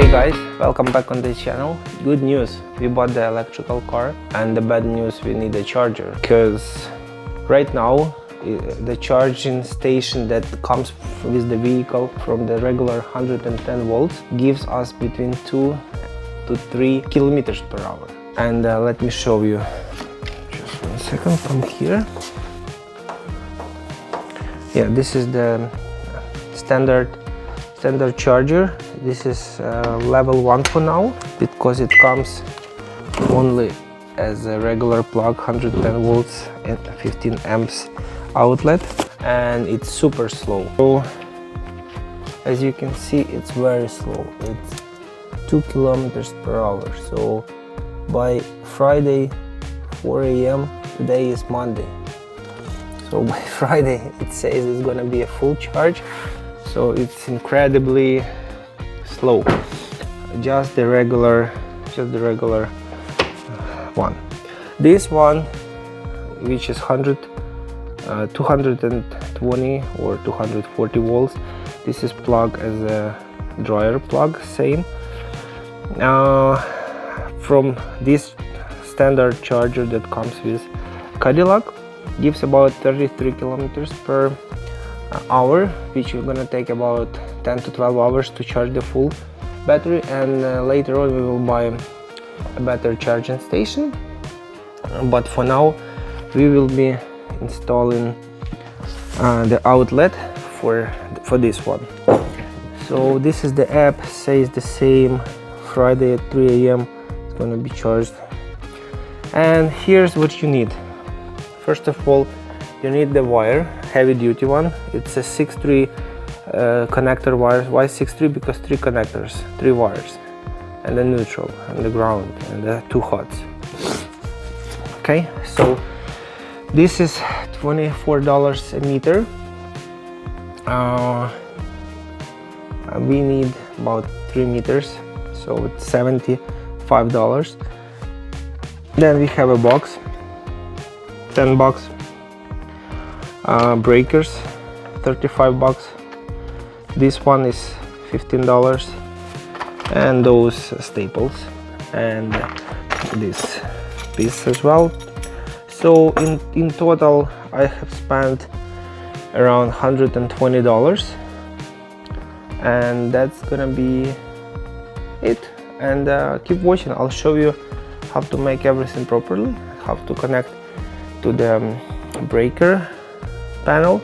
Hey guys, welcome back on the channel. Good news, we bought the electrical car, and the bad news, we need a charger, because right now the charging station that comes with the vehicle from the regular 110 volts gives us between 2 to 3 kilometers per hour. And let me show you. Just 1 second, from here. Yeah, this is the standard charger. This is level 1 for now, because it comes only as a regular plug, 110 volts and 15 amps outlet, and it's super slow. So as you can see, it's very slow. It's 2 kilometers per hour. So by Friday 4 a.m. today is Monday, so by Friday it says it's gonna be a full charge. So it's incredibly slow. Just the regular one. This one, which is 220 or 240 volts, this is plugged as a dryer plug, same. From this standard charger that comes with Cadillac, gives about 33 kilometers per hour, which is gonna take about 10 to 12 hours to charge the full battery, and later on we will buy a better charging station. But for now we will be installing the outlet for this one. So this is the app, says the same, Friday at 3 a.m. it's gonna be charged. And here's what you need. First of all, you need the wire, heavy duty one. It's a 6-3 connector wire. Why 6-3? Because 3 connectors, 3 wires, and the neutral and the ground and the 2 hots. Okay, so this is $24 a meter. We need about 3 meters, so it's $75. Then we have a box, $10. Breakers, $35. This one is $15, and those staples, and this piece as well. So in total I have spent around $120, and that's gonna be it. And keep watching, I'll show you how to make everything properly, how to connect to the breaker panel,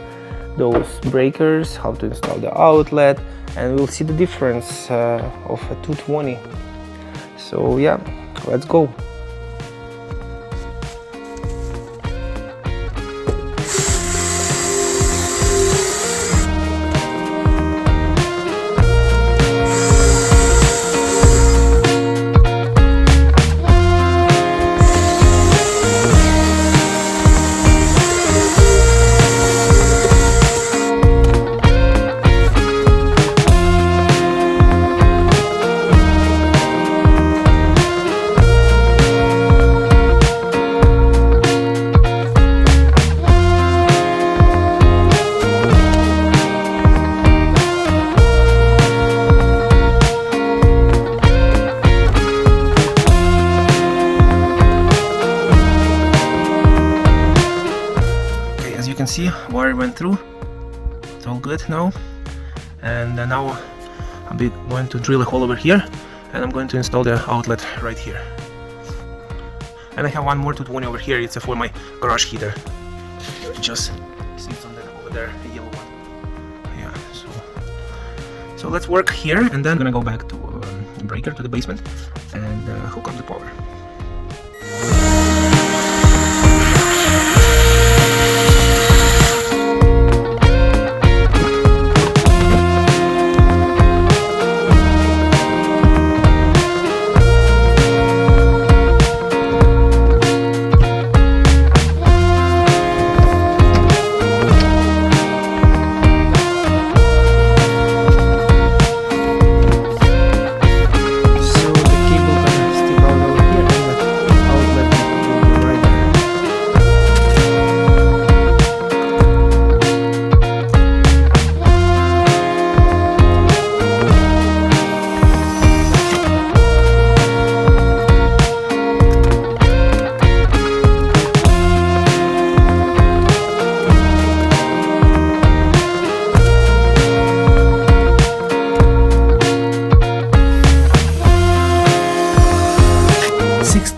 those breakers, how to install the outlet, and we'll see the difference of a 220. So yeah, let's go. You can see wire went through. It's all good now, and now I'm going to drill a hole over here, and I'm going to install the outlet right here. And I have one more 220 over here. It's for my garage heater. It just sits on over there, the yellow one. Yeah. So let's work here, and then I'm gonna go back to the breaker, to the basement, and hook up the power. So the cable gonna stick out over here.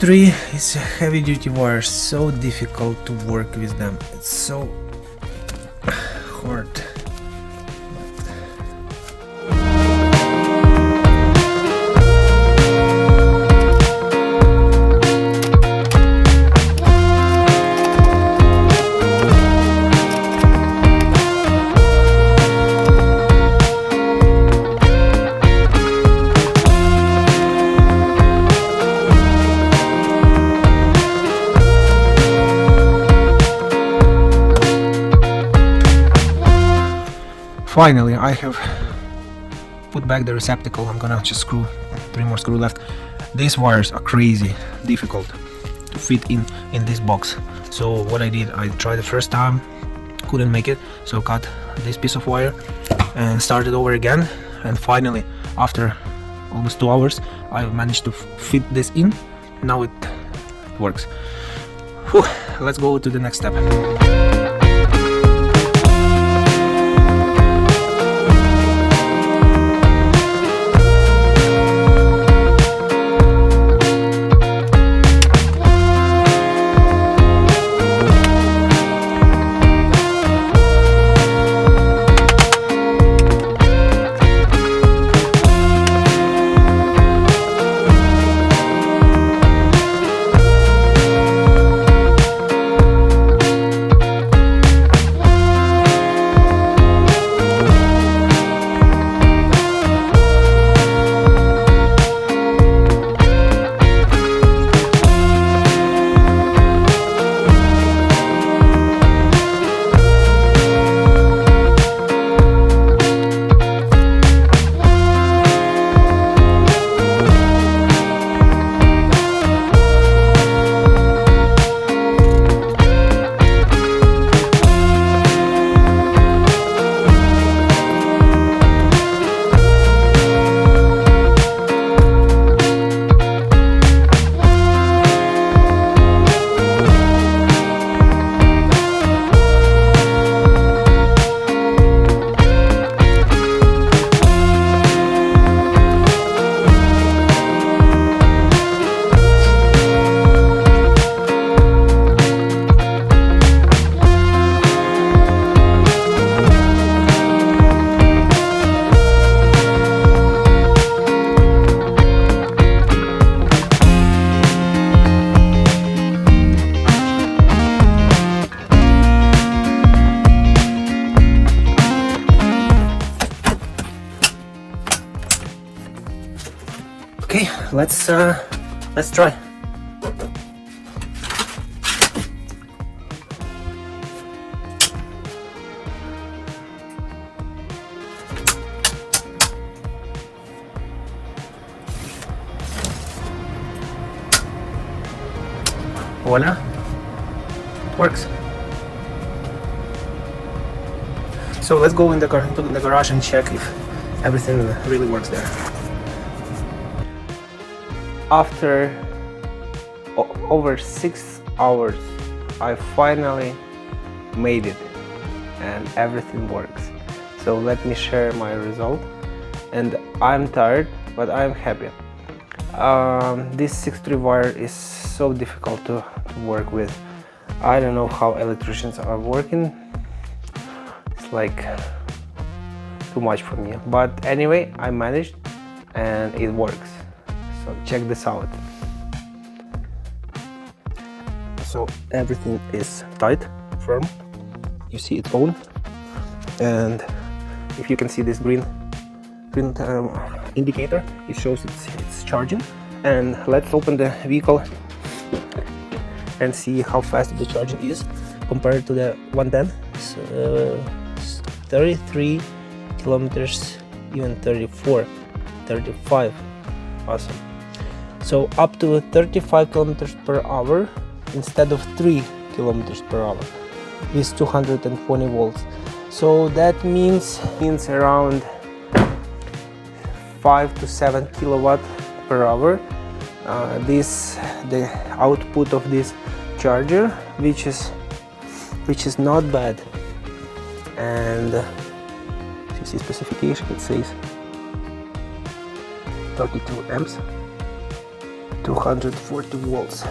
6.3 is heavy duty wires, so difficult to work with them. It's so hard. Finally, I have put back the receptacle. I'm gonna just screw 3 more screws left. These wires are crazy difficult to fit in this box. So what I did, I tried the first time, couldn't make it, so cut this piece of wire and started over again. And finally, after almost 2 hours, I managed to fit this in. Now it works. Whew, let's go to the next step. Okay, let's try. Voila, it works. So let's go in the garage and check if everything really works there. After over 6 hours, I finally made it and everything works. So let me share my result. And I'm tired, but I'm happy. This 6.3 wire is so difficult to work with. I don't know how electricians are working. It's like too much for me. But anyway, I managed and it works. So check this out. So everything is tight, firm. You see it's on, and if you can see this green indicator, it shows it's charging. And let's open the vehicle and see how fast the charging is compared to the 110. So 33 kilometers, even 34, 35. Awesome. So up to 35 kilometers per hour instead of 3 kilometers per hour with 220 volts. So that means around 5 to 7 kilowatt per hour. The output of this charger, which is not bad. And you see specification, it says 32 amps. 240 volts.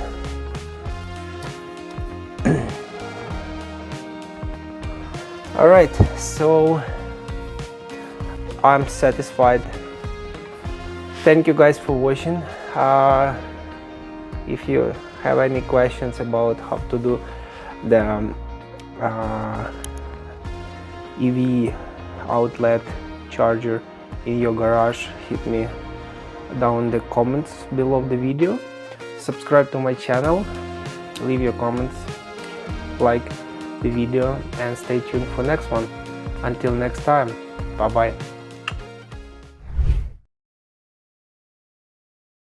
Alright, so I'm satisfied. Thank you guys for watching. If you have any questions about how to do the EV outlet charger in your garage, hit me down in the comments below the video. Subscribe to my channel, leave your comments, like the video, and stay tuned for next one. Until next time, bye bye.